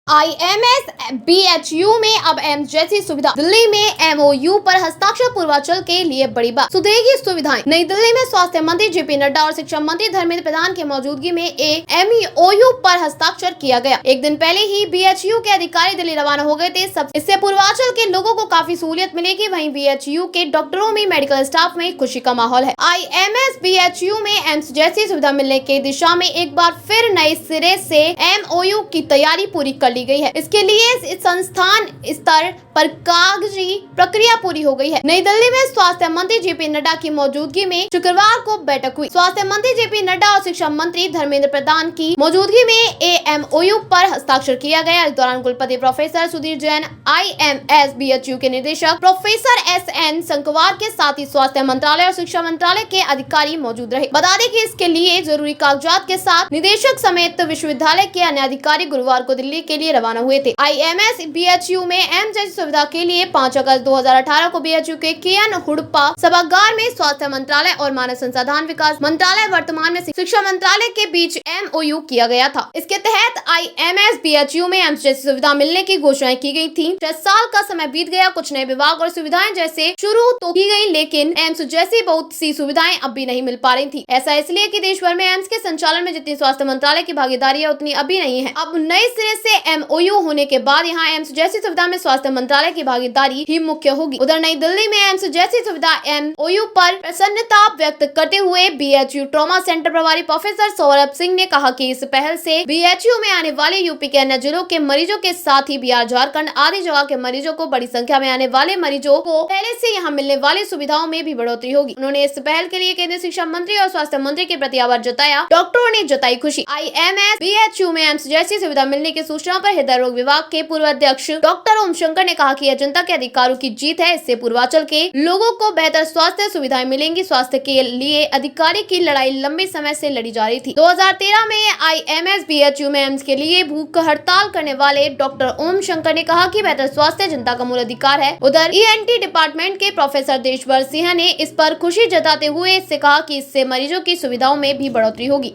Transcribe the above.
IMS BHU में अब AIIMS जैसी सुविधा। दिल्ली में MOU पर हस्ताक्षर। पूर्वांचल के लिए बड़ी बात, सुधरेगी सुविधाएं। नई दिल्ली में स्वास्थ्य मंत्री JP नड्डा और शिक्षा मंत्री धर्मेंद्र प्रधान की मौजूदगी में एक MOU पर हस्ताक्षर किया गया। एक दिन पहले ही BHU के अधिकारी दिल्ली रवाना हो गए थे। इससे पूर्वांचल के लोगों को काफी सहूलियत मिलेगी। वहीं BHU के डॉक्टरों में, मेडिकल स्टाफ में खुशी का माहौल है। IMS BHU में एम्स जैसी सुविधा मिलने की दिशा में एक बार फिर नए सिरे से MOU की तैयारी पूरी कर ली गई है। इसके लिए इस संस्थान स्तर पर कागजी प्रक्रिया पूरी हो गई है। नई दिल्ली में स्वास्थ्य मंत्री JP नड्डा की मौजूदगी में शुक्रवार को बैठक हुई। स्वास्थ्य मंत्री JP नड्डा और शिक्षा मंत्री धर्मेंद्र प्रधान की मौजूदगी में MOU पर हस्ताक्षर किया गया। इस दौरान कुलपति professor Sudhir Jain, IMS BHU के निदेशक प्रोफेसर SN संकवार के साथ ही स्वास्थ्य मंत्रालय और शिक्षा मंत्रालय के अधिकारी मौजूद रहे। बता दें कि इसके लिए जरूरी कागजात के साथ निदेशक समेत विश्वविद्यालय के अन्य अधिकारी गुरुवार को दिल्ली के लिए रवाना हुए थे। IMS BHU में एम्स जैसी सुविधा के लिए 5 अगस्त 2018 को BHU के KN हुडप्पा सभागार में स्वास्थ्य मंत्रालय और मानव संसाधन विकास मंत्रालय, वर्तमान में शिक्षा मंत्रालय के बीच MOU किया गया था। इसके तहत IMS BHU में एम्स जैसी सुविधा मिलने की घोषणाएं की गई थी। 6 साल का समय बीत गया। कुछ नए विभाग और सुविधाएं जैसे शुरू तो की गई, लेकिन एम्स जैसी बहुत सी सुविधाएं अब भी नहीं मिल पा रही थी। ऐसा इसलिए कि देश भर में एम्स के संचालन में जितनी स्वास्थ्य मंत्रालय की भागीदारी है उतनी अभी नहीं है। अब नए सिरे से MOU होने के बाद यहाँ एम्स जैसी सुविधा में स्वास्थ्य मंत्रालय की भागीदारी ही मुख्य होगी। उधर नई दिल्ली में एम्स जैसी सुविधा MOU पर प्रसन्नता व्यक्त करते हुए BHU ट्रॉमा सेंटर प्रभारी प्रोफेसर सौरभ सिंह ने कहा कि इस पहल से BHU में आने वाले यूपी के अन्य जिलों के मरीजों के साथ ही बिहार, झारखंड आदि जगह के मरीजों को, बड़ी संख्या में आने वाले मरीजों को पहले से यहाँ मिलने वाली सुविधाओं में भी बढ़ोतरी होगी। उन्होंने इस पहल के लिए केंद्रीय शिक्षा मंत्री और स्वास्थ्य मंत्री के प्रति आभार जताया। डॉक्टरों ने जताई खुशी। IMS BHU में एम्स जैसी सुविधा मिलने की सूचना पर हृदय रोग विभाग के पूर्व अध्यक्ष डॉक्टर ओम शंकर ने कहा कि यह जनता के अधिकारों की जीत है। इससे पूर्वांचल के लोगों को बेहतर स्वास्थ्य सुविधाएं मिलेंगी। स्वास्थ्य के लिए अधिकारी की लड़ाई लंबे समय से लड़ी जा रही थी। 2013 में IMS BHU में एम्स के लिए भूख हड़ताल करने वाले डॉक्टर ओम शंकर ने कहा कि बेहतर स्वास्थ्य जनता का मूल अधिकार है। उधर ENT डिपार्टमेंट के प्रोफेसर देशवर सिंह ने इस पर खुशी जताते हुए इससे कहा कि इससे मरीजों की सुविधाओं में भी बढ़ोतरी होगी।